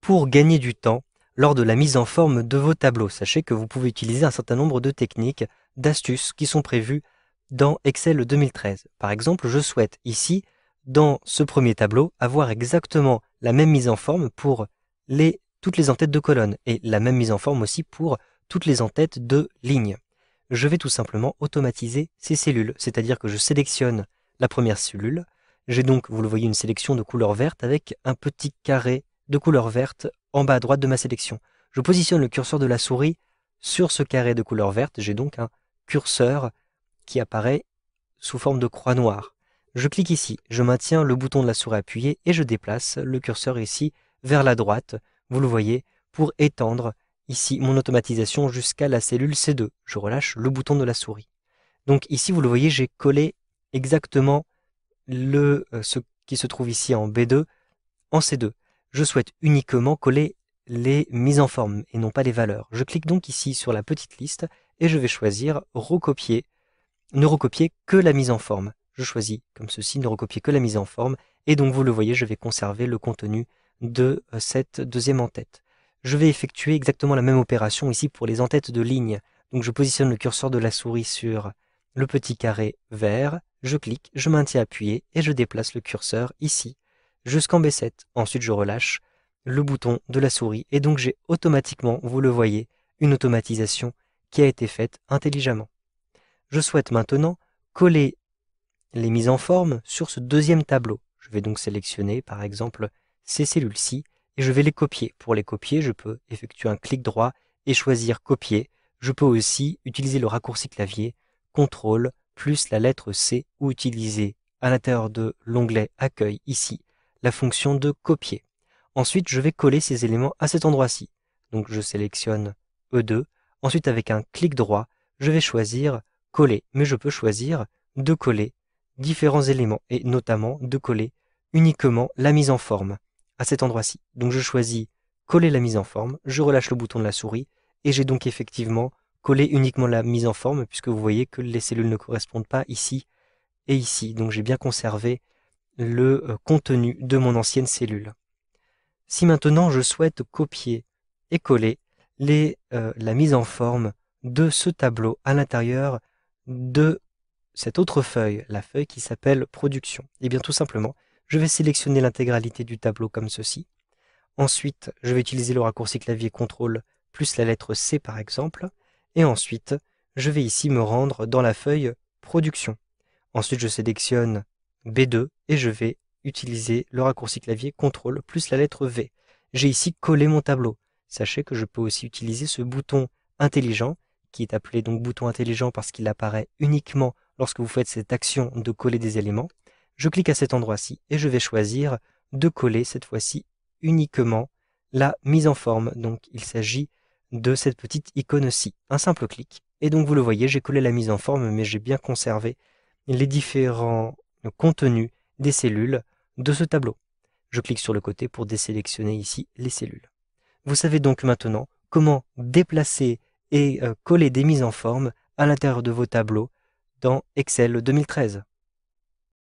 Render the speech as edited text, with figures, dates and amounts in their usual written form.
pour gagner du temps lors de la mise en forme de vos tableaux. Sachez que vous pouvez utiliser un certain nombre de techniques, d'astuces qui sont prévues dans Excel 2013. Par exemple, je souhaite ici, dans ce premier tableau, avoir exactement la même mise en forme pour toutes les en-têtes de colonnes et la même mise en forme aussi pour toutes les en-têtes de lignes. Je vais tout simplement automatiser ces cellules, c'est-à-dire que je sélectionne la première cellule. J'ai donc, vous le voyez, une sélection de couleur verte avec un petit carré de couleur verte en bas à droite de ma sélection. Je positionne le curseur de la souris sur ce carré de couleur verte. J'ai donc un curseur qui apparaît sous forme de croix noire. Je clique ici, je maintiens le bouton de la souris appuyé et je déplace le curseur ici vers la droite, vous le voyez, pour étendre ici mon automatisation jusqu'à la cellule C2. Je relâche le bouton de la souris. Donc ici, vous le voyez, j'ai collé exactement ce qui se trouve ici en B2 en C2. Je souhaite uniquement coller les mises en forme et non pas les valeurs. Je clique donc ici sur la petite liste et je vais choisir recopier, ne recopier que la mise en forme. Je choisis comme ceci, ne recopier que la mise en forme et donc vous le voyez, je vais conserver le contenu de cette deuxième en-tête. Je vais effectuer exactement la même opération ici pour les en-têtes de ligne. Donc je positionne le curseur de la souris sur le petit carré vert, je clique, je maintiens appuyé et je déplace le curseur ici jusqu'en B7. Ensuite je relâche le bouton de la souris et donc j'ai automatiquement, vous le voyez, une automatisation qui a été faite intelligemment. Je souhaite maintenant coller les mises en forme sur ce deuxième tableau. Je vais donc sélectionner par exemple ces cellules-ci et je vais les copier. Pour les copier, je peux effectuer un clic droit et choisir copier. Je peux aussi utiliser le raccourci clavier CTRL plus la lettre C ou utiliser à l'intérieur de l'onglet accueil ici la fonction de copier. Ensuite, je vais coller ces éléments à cet endroit-ci. Donc je sélectionne E2. Ensuite, avec un clic droit, je vais choisir coller, mais je peux choisir de coller différents éléments et notamment de coller uniquement la mise en forme à cet endroit-ci. Donc je choisis coller la mise en forme, je relâche le bouton de la souris et j'ai donc effectivement collé uniquement la mise en forme puisque vous voyez que les cellules ne correspondent pas ici et ici. Donc j'ai bien conservé le contenu de mon ancienne cellule. Si maintenant je souhaite copier et coller la mise en forme de ce tableau à l'intérieur de cette autre feuille, la feuille qui s'appelle production, et bien tout simplement, je vais sélectionner l'intégralité du tableau comme ceci. Ensuite, je vais utiliser le raccourci clavier CTRL plus la lettre C par exemple. Et ensuite, je vais ici me rendre dans la feuille production. Ensuite, je sélectionne B2 et je vais utiliser le raccourci clavier CTRL plus la lettre V. J'ai ici collé mon tableau. Sachez que je peux aussi utiliser ce bouton intelligent, qui est appelé donc bouton intelligent parce qu'il apparaît uniquement lorsque vous faites cette action de coller des éléments. Je clique à cet endroit-ci et je vais choisir de coller cette fois-ci uniquement la mise en forme. Donc il s'agit de cette petite icône-ci. Un simple clic. Et donc vous le voyez, j'ai collé la mise en forme, mais j'ai bien conservé les différents contenus des cellules de ce tableau. Je clique sur le côté pour désélectionner ici les cellules. Vous savez donc maintenant comment déplacer et coller des mises en forme à l'intérieur de vos tableaux dans Excel 2013.